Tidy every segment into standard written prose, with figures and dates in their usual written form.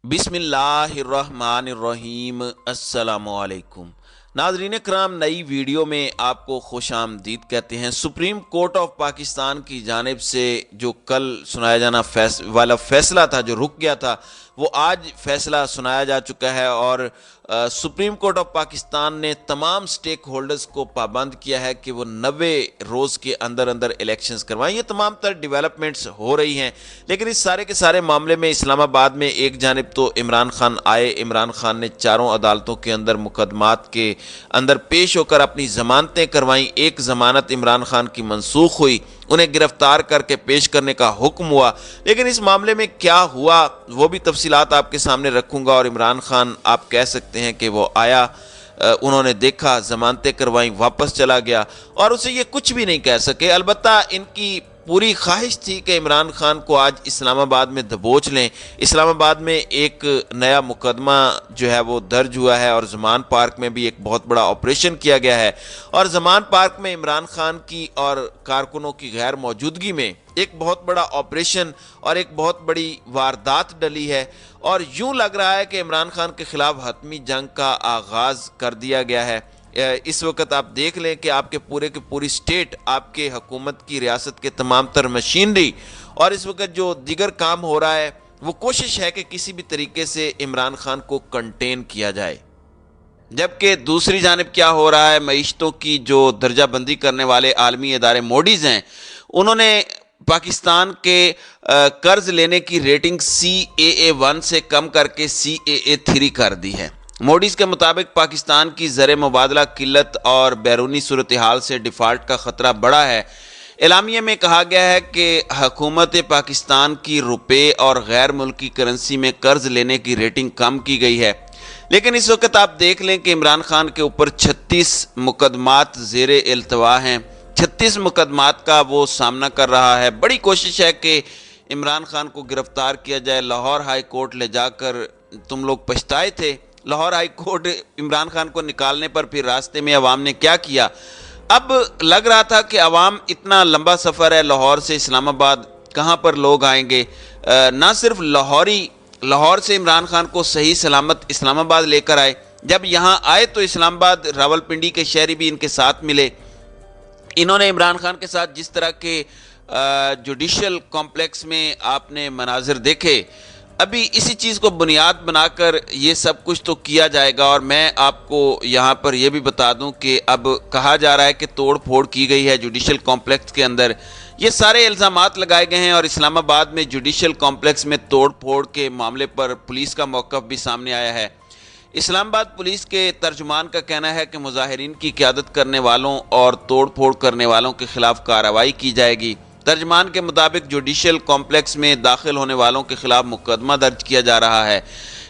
बिस्मिल्लाहिर्रहमानिर्रहीम। अस्सलामुअलैकुम नाज़रीन कराम, नई वीडियो में आपको खुश आमदीद कहते हैं। सुप्रीम कोर्ट ऑफ पाकिस्तान की जानिब से जो कल सुनाया जाना वाला फैसला था, जो रुक गया था, वो आज फैसला सुनाया जा चुका है और सुप्रीम कोर्ट ऑफ पाकिस्तान ने तमाम स्टेक होल्डर्स को पाबंद किया है कि वो 90 रोज़ के अंदर अंदर इलेक्शंस करवाएं। ये तमाम तर डेवलपमेंट्स हो रही हैं, लेकिन इस सारे के सारे मामले में इस्लामाबाद में एक जानिब तो इमरान खान आए। इमरान खान ने चारों अदालतों के अंदर मुकदमात के अंदर पेश होकर अपनी ज़मानतें करवाईं। एक ज़मानत इमरान खान की मनसूख हुई, उन्हें गिरफ्तार करके पेश करने का हुक्म हुआ। लेकिन इस मामले में क्या हुआ वो भी तफसीलात आपके सामने रखूंगा। और इमरान खान, आप कह सकते हैं कि वो आया, उन्होंने देखा, ज़मानतें करवाई, वापस चला गया और उसे ये कुछ भी नहीं कह सके। अलबत्ता इनकी पूरी ख्वाहिश थी कि इमरान खान को आज इस्लामाबाद में दबोच लें। इस्लामाबाद में एक नया मुकदमा जो है वो दर्ज हुआ है और ज़मान पार्क में भी एक बहुत बड़ा ऑपरेशन किया गया है और ज़मान पार्क में इमरान खान की और कारकुनों की गैर मौजूदगी में एक बहुत बड़ा ऑपरेशन और एक बहुत बड़ी वारदात डली है। और यूं लग रहा है कि इमरान खान के खिलाफ हतमी जंग का आगाज़ कर दिया गया है। इस वक्त आप देख लें कि आपके पूरे की पूरी स्टेट, आपके हुकूमत की रियासत के तमाम तर मशीनरी और इस वक्त जो दीगर काम हो रहा है, वो कोशिश है कि किसी भी तरीके से इमरान खान को कंटेन किया जाए। जबकि दूसरी जानिब क्या हो रहा है, मईशतों की जो दर्जाबंदी करने वाले आलमी इदारे मोडीज़ हैं, उन्होंने पाकिस्तान के कर्ज लेने की रेटिंग CAA1 से कम करके CAA3 कर दी है। मोडीज़ के मुताबिक पाकिस्तान की ज़र मुबादला किल्लत और बैरूनी सूरत हाल से डिफ़ाल्ट का ख़तरा बढ़ा है। एलामिया में कहा गया है कि हुकूमत पाकिस्तान की रुपये और गैर मुल्की करेंसी में कर्ज लेने की रेटिंग कम की गई है। लेकिन इस वक्त आप देख लें कि इमरान खान के ऊपर 36 मुकदमात ज़ेरे इल्तवा हैं। 36 मुकदमात का वो सामना कर रहा है। बड़ी कोशिश है कि इमरान खान को गिरफ़्तार किया जाए। लाहौर हाई कोर्ट ले जाकर तुम लोग पछताए थे। लाहौर हाई कोर्ट इमरान खान को निकालने पर फिर रास्ते में अवाम ने क्या किया। अब लग रहा था कि अवाम, इतना लंबा सफ़र है लाहौर से इस्लामाबाद, कहाँ पर लोग आएंगे। ना सिर्फ लाहौर से इमरान खान को सही सलामत इस्लामाबाद लेकर आए, जब यहाँ आए तो इस्लामाबाद रावलपिंडी के शहरी भी इनके साथ मिले। इन्होंने इमरान खान के साथ जिस तरह के जुडिशल कॉम्प्लेक्स में आपने मनाजिर देखे, अभी इसी चीज़ को बुनियाद बनाकर ये सब कुछ तो किया जाएगा। और मैं आपको यहाँ पर यह भी बता दूं कि अब कहा जा रहा है कि तोड़ फोड़ की गई है जुडिशल कॉम्प्लेक्स के अंदर। ये सारे इल्ज़ामात लगाए गए हैं और इस्लामाबाद में जुडिशल कॉम्प्लेक्स में तोड़ फोड़ के मामले पर पुलिस का मौक़िफ़ भी सामने आया है। इस्लामाबाद पुलिस के तर्जुमान का कहना है कि मुजाहिरीन की क़यादत करने वालों और तोड़ फोड़ करने वालों के ख़िलाफ़ कार्रवाई की जाएगी। तर्जमान के मुताबिक जुडिशल कॉम्प्लेक्स में दाखिल होने वालों के खिलाफ मुकदमा दर्ज किया जा रहा है।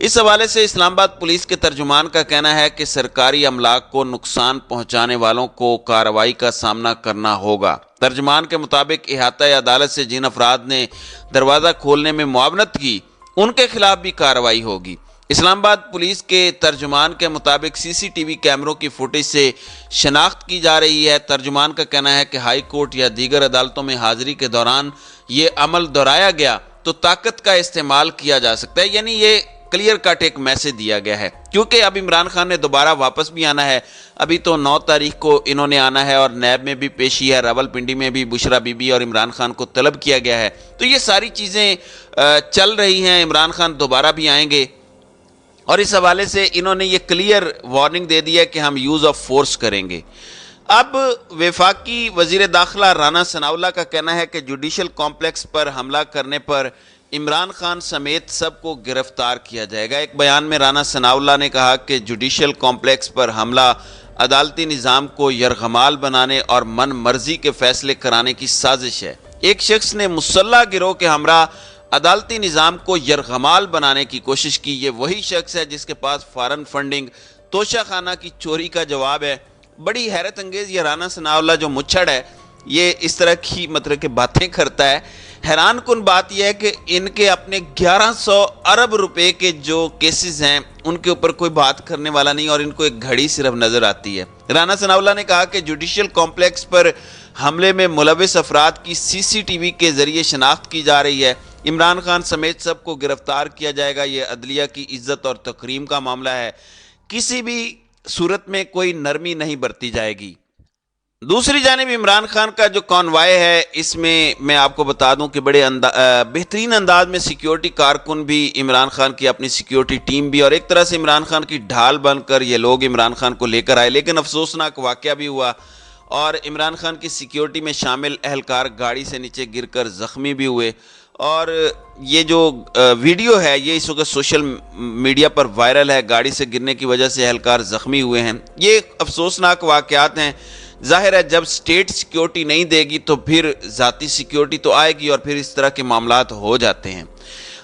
इस हवाले से इस्लामाबाद पुलिस के तर्जुमान का कहना है कि सरकारी अमलाक को नुकसान पहुंचाने वालों को कार्रवाई का सामना करना होगा। तर्जुमान के मुताबिक इहाता अदालत से जिन अफराद ने दरवाज़ा खोलने में मुआवनत की, उनके खिलाफ भी कार्रवाई होगी। इस्लामाबाद पुलिस के तर्जुमान के मुताबिक CCTV कैमरों की फुटेज से शनाख्त की जा रही है। तर्जुमान का कहना है कि हाई कोर्ट या दीगर अदालतों में हाजिरी के दौरान ये अमल दोहराया गया तो ताकत का इस्तेमाल किया जा सकता है। यानी ये क्लियर कट एक मैसेज दिया गया है, क्योंकि अब इमरान खान ने दोबारा वापस भी आना है। अभी तो 9 तारीख को इन्होंने आना है और नैब में भी पेशी है, रावलपिंडी में भी बुशरा बीबी और इमरान खान को तलब किया गया है। तो ये सारी चीज़ें चल रही हैं। इमरान खान दोबारा भी आएंगे और इस हवाले से इन्होंने ये क्लियर वार्निंग दे दी है कि हम यूज़ ऑफ फोर्स करेंगे। अब वफाकी वज़ीर दाखिला राना सनाउल्लाह का कहना है कि जुडिशल कॉम्प्लेक्स पर हमला करने पर इमरान खान समेत सबको गिरफ्तार किया जाएगा। एक बयान में राना सनाउल्लाह ने कहा कि जुडिशल कॉम्प्लेक्स पर हमला अदालती निज़ाम को यरगमाल बनाने और मन मर्जी के फैसले कराने की साजिश है। एक शख्स ने मुसल्लह गिरोह के हमरा अदालती निज़ाम को यरगमाल बनाने की कोशिश की। ये वही शख्स है जिसके पास फॉरेन फंडिंग, तोशाखाना की चोरी का जवाब है। बड़ी हैरत अंगेज़ ये राना सनाउल्लाह जो मुच्छड़ है, ये इस तरह की मतलब कि बातें करता है। हैरान कुन बात यह है कि इनके अपने 1100 अरब रुपए के जो केसेस हैं उनके ऊपर कोई बात करने वाला नहीं और इनको एक घड़ी सिर्फ नज़र आती है। राना सनाउल्लाह ने कहा कि जुडिशल कॉम्प्लेक्स पर हमले में मुलविस अफराद की CCTV के ज़रिए शनाख्त की जा रही है। عمران خان سمیت سب کو گرفتار کیا جائے گا، یہ عدلیہ کی عزت اور تکریم کا معاملہ ہے، کسی بھی صورت میں کوئی نرمی نہیں برتی جائے گی۔ دوسری جانب عمران خان کا جو کانوائے ہے، اس میں آپ کو بتا دوں کہ بڑے بہترین انداز میں سیکیورٹی کارکن بھی، عمران خان کی اپنی سیکیورٹی ٹیم بھی، اور ایک طرح سے عمران خان کی ڈھال بن کر یہ لوگ عمران خان کو لے کر آئے، لیکن افسوسناک واقعہ بھی ہوا اور عمران خان کی سیکیورٹی میں شامل اہلکار گاڑی سے نیچے گر کر زخمی بھی ہوئے۔ اور یہ جو ویڈیو ہے یہ اس وقت سوشل میڈیا پر وائرل ہے، گاڑی سے گرنے کی وجہ سے اہلکار زخمی ہوئے ہیں۔ یہ افسوسناک واقعات ہیں۔ ظاہر ہے جب سٹیٹ سیکیورٹی نہیں دے گی تو پھر ذاتی سیکیورٹی تو آئے گی، اور پھر اس طرح کے معاملات ہو جاتے ہیں۔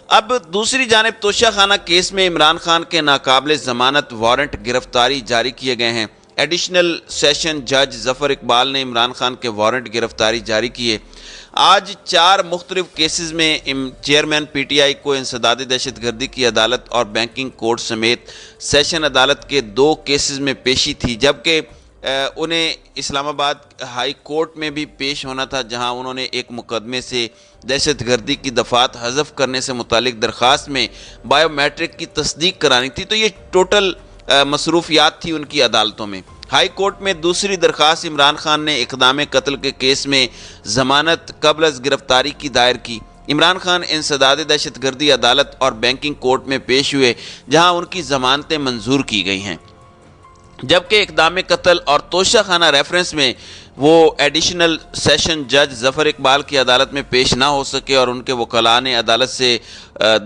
اب دوسری جانب توشہ خانہ کیس میں عمران خان کے ناقابل ضمانت وارنٹ گرفتاری جاری کیے گئے ہیں۔ ایڈیشنل سیشن جج ظفر اقبال نے عمران خان کے وارنٹ گرفتاری جاری کیے۔ آج 4 مختلف کیسز میں چیئرمین پی ٹی آئی کو انسداد دہشت گردی کی عدالت اور بینکنگ کورٹ سمیت سیشن عدالت کے 2 کیسز میں پیشی تھی، جبکہ انہیں اسلام آباد ہائی کورٹ میں بھی پیش ہونا تھا، جہاں انہوں نے ایک مقدمے سے دہشت گردی کی دفعات حذف کرنے سے متعلق درخواست میں بائیو میٹرک کی تصدیق کرانی تھی۔ تو یہ ٹوٹل مصروفیات تھی ان کی عدالتوں میں۔ ہائی کورٹ میں دوسری درخواست عمران خان نے اقدام قتل کے کیس میں ضمانت قبل از گرفتاری کی دائر کی۔ عمران خان انسداد دہشت گردی عدالت اور بینکنگ کورٹ میں پیش ہوئے، جہاں ان کی ضمانتیں منظور کی گئی ہیں، جبکہ اقدام قتل اور توشہ خانہ ریفرنس میں وہ ایڈیشنل سیشن جج ظفر اقبال کی عدالت میں پیش نہ ہو سکے اور ان کے وکلاء نے عدالت سے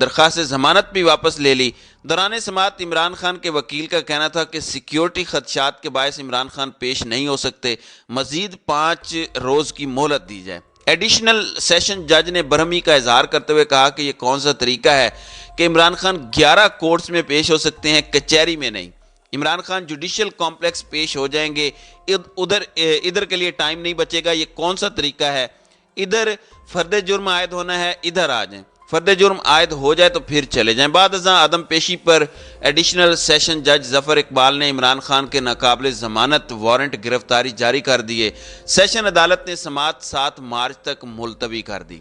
درخواست ضمانت بھی واپس لے لی۔ دوران سماعت عمران خان کے وکیل کا کہنا تھا کہ سیکیورٹی خدشات کے باعث عمران خان پیش نہیں ہو سکتے، مزید 5 روز کی مہلت دی جائے۔ ایڈیشنل سیشن جج نے برہمی کا اظہار کرتے ہوئے کہا کہ یہ کون سا طریقہ ہے کہ عمران خان 11 کورٹس میں پیش ہو سکتے ہیں، کچہری میں نہیں۔ عمران خان جوڈیشل کمپلیکس پیش ہو جائیں گے، ادھر کے لیے ٹائم نہیں بچے گا۔ یہ کون سا طریقہ ہے؟ ادھر فرد جرم عائد ہونا ہے، ادھر آ جائیں، فرد جرم عائد ہو جائے تو پھر چلے جائیں۔ بعد ازاں عدم پیشی پر ایڈیشنل سیشن جج ظفر اقبال نے عمران خان کے ناقابل ضمانت وارنٹ گرفتاری جاری کر دیے۔ سیشن عدالت نے سماعت 7 مارچ تک ملتوی کر دی۔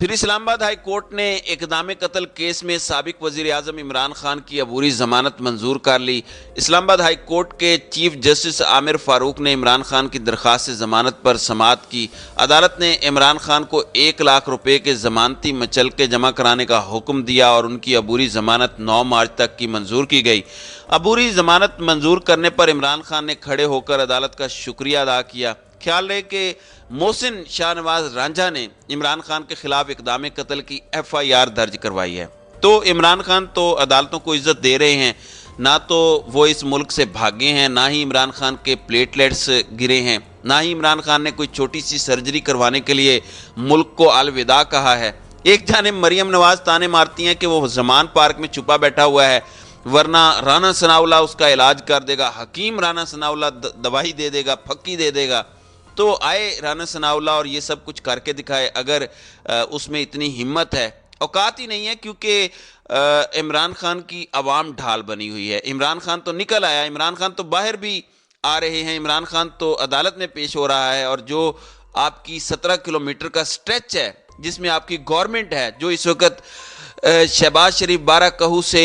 پھر اسلام آباد ہائی کورٹ نے اقدام قتل کیس میں سابق وزیر اعظم عمران خان کی عبوری ضمانت منظور کر لی۔ اسلام آباد ہائی کورٹ کے چیف جسٹس عامر فاروق نے عمران خان کی درخواست ضمانت پر سماعت کی۔ عدالت نے عمران خان کو 1 لاکھ روپے کے ضمانتی مچلقے جمع کرانے کا حکم دیا اور ان کی عبوری ضمانت 9 مارچ تک کی منظور کی گئی۔ عبوری ضمانت منظور کرنے پر عمران خان نے کھڑے ہو کر عدالت کا شکریہ ادا کیا۔ خیال رہے کہ محسن شاہ نواز رانجھا نے عمران خان کے خلاف اقدام قتل کی FIR درج کروائی ہے۔ تو عمران خان تو عدالتوں کو عزت دے رہے ہیں، نہ تو وہ اس ملک سے بھاگے ہیں، نہ ہی عمران خان کے پلیٹلیٹس گرے ہیں، نہ ہی عمران خان نے کوئی چھوٹی سی سرجری کروانے کے لیے ملک کو الوداع کہا ہے۔ ایک جانب مریم نواز تانے مارتی ہیں کہ وہ زمان پارک میں چھپا بیٹھا ہوا ہے، ورنہ رانا ثناء اللہ اس کا علاج کر دے گا، حکیم رانا ثناء اللہ دوائی دے دے گا، پھکی دے دے گا۔ تو آئے رانا ثناء اللہ اور یہ سب کچھ کر کے دکھائے، اگر اس میں اتنی ہمت ہے۔ اوقات ہی نہیں ہے، کیونکہ عمران خان کی عوام ڈھال بنی ہوئی ہے۔ عمران خان تو نکل آیا، عمران خان تو باہر بھی آ رہے ہیں، عمران خان تو عدالت میں پیش ہو رہا ہے، اور جو آپ کی 17 کلومیٹر کا سٹریچ ہے جس میں آپ کی گورنمنٹ ہے، جو اس وقت شہباز شریف بارہ کہو سے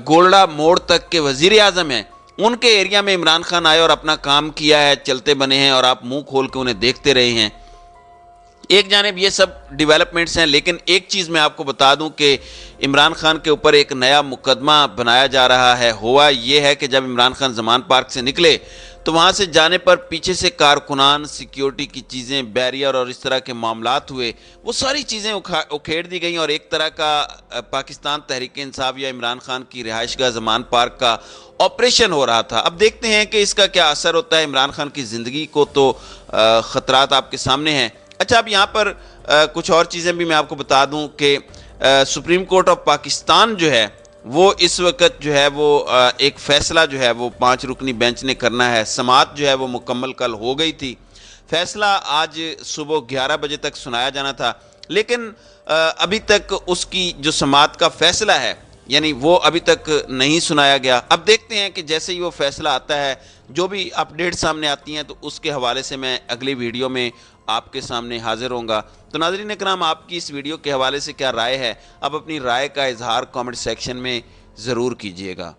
گولڑا موڑ تک کے وزیر اعظم ہیں، ان کے ایریا میں عمران خان آئے اور اپنا کام کیا ہے، چلتے بنے ہیں، اور آپ منہ کھول کے انہیں دیکھتے رہے ہیں۔ ایک جانب یہ سب ڈیولپمنٹس ہیں، لیکن ایک چیز میں آپ کو بتا دوں کہ عمران خان کے اوپر ایک نیا مقدمہ بنایا جا رہا ہے۔ ہوا یہ ہے کہ جب عمران خان زمان پارک سے نکلے تو وہاں سے جانے پر پیچھے سے کارکنان، سیکیورٹی کی چیزیں، بیریئر اور اس طرح کے معاملات ہوئے، وہ ساری چیزیں اکھیڑ دی گئیں، اور ایک طرح کا پاکستان تحریک انصاف یا عمران خان کی رہائش گاہ زمان پارک کا آپریشن ہو رہا تھا۔ اب دیکھتے ہیں کہ اس کا کیا اثر ہوتا ہے۔ عمران خان کی زندگی کو تو خطرات آپ کے سامنے ہیں۔ اچھا، اب یہاں پر کچھ اور چیزیں بھی میں آپ کو بتا دوں کہ سپریم کورٹ آف پاکستان جو ہے وہ اس وقت جو ہے وہ ایک فیصلہ جو ہے وہ 5 رکنی بینچ نے کرنا ہے۔ سماعت جو ہے وہ مکمل کل ہو گئی تھی، فیصلہ آج صبح 11 بجے تک سنایا جانا تھا، لیکن ابھی تک اس کی جو سماعت کا فیصلہ ہے یعنی وہ ابھی تک نہیں سنایا گیا۔ اب دیکھتے ہیں کہ جیسے ہی وہ فیصلہ آتا ہے، جو بھی اپڈیٹ سامنے آتی ہیں تو اس کے حوالے سے میں اگلی ویڈیو میں آپ کے سامنے حاضر ہوں گا۔ تو ناظرین اکرام، آپ کی اس ویڈیو کے حوالے سے کیا رائے ہے؟ آپ اپنی رائے کا اظہار کامنٹ سیکشن میں ضرور کیجیے گا۔